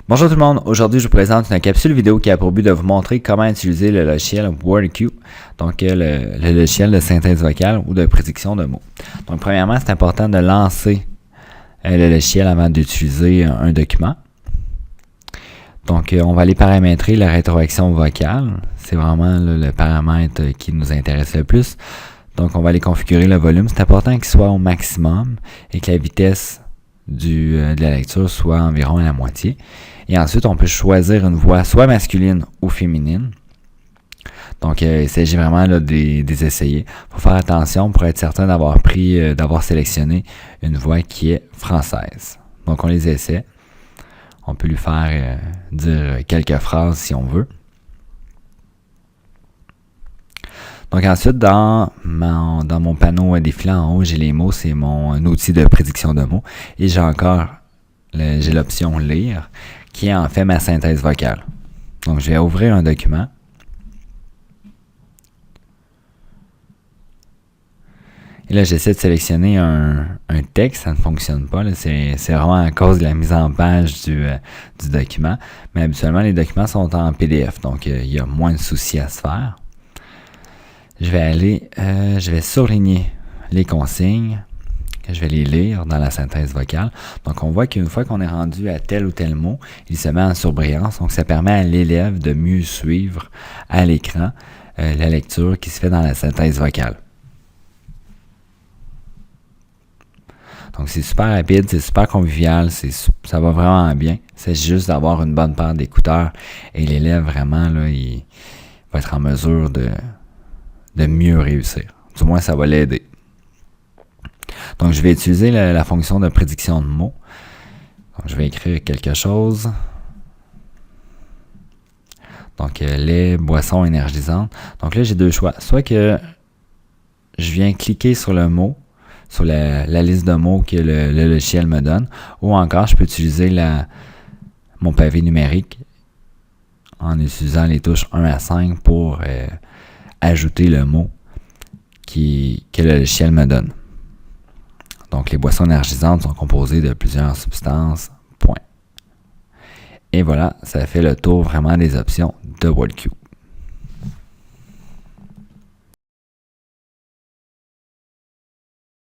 Bonjour tout le monde, aujourd'hui je vous présente une capsule vidéo qui a pour but de vous montrer comment utiliser le logiciel WordQ, donc le logiciel de synthèse vocale ou de prédiction de mots. Donc premièrement, c'est important de lancer le logiciel avant d'utiliser un document. Donc on va aller paramétrer la rétroaction vocale, c'est vraiment le paramètre qui nous intéresse le plus. Donc on va aller configurer le volume, c'est important qu'il soit au maximum et que la vitesse de la lecture soit environ à la moitié. Et ensuite, on peut choisir une voix soit masculine ou féminine. Donc, il s'agit vraiment là, des essayer. Il faut faire attention pour être certain d'avoir sélectionné une voix qui est française. Donc, on les essaie. On peut lui faire dire quelques phrases si on veut. Donc ensuite, dans mon panneau défilant en haut, j'ai les mots, c'est mon outil de prédiction de mots. Et j'ai l'option lire, qui est en fait ma synthèse vocale. Donc je vais ouvrir un document. Et là, j'essaie de sélectionner un texte, ça ne fonctionne pas. C'est vraiment à cause de la mise en page du document. Mais habituellement, les documents sont en PDF, donc il y a moins de soucis à se faire. Je vais surligner les consignes, je vais les lire dans la synthèse vocale. Donc, on voit qu'une fois qu'on est rendu à tel ou tel mot, il se met en surbrillance. Donc, ça permet à l'élève de mieux suivre à l'écran la lecture qui se fait dans la synthèse vocale. Donc, c'est super rapide, c'est super convivial, ça va vraiment bien. C'est juste d'avoir une bonne paire d'écouteurs et l'élève, vraiment, là, il va être en mesure de mieux réussir. Du moins, ça va l'aider. Donc, je vais utiliser la fonction de prédiction de mots. Donc, je vais écrire quelque chose. Donc, les boissons énergisantes. Donc là, j'ai deux choix. Soit que je viens cliquer sur le mot, sur la liste de mots que le logiciel me donne, ou encore, je peux utiliser mon pavé numérique en utilisant les touches 1 à 5 pour ajouter le mot que le logiciel me donne. Donc, les boissons énergisantes sont composées de plusieurs substances, point. Et voilà, ça fait le tour vraiment des options de WordQ.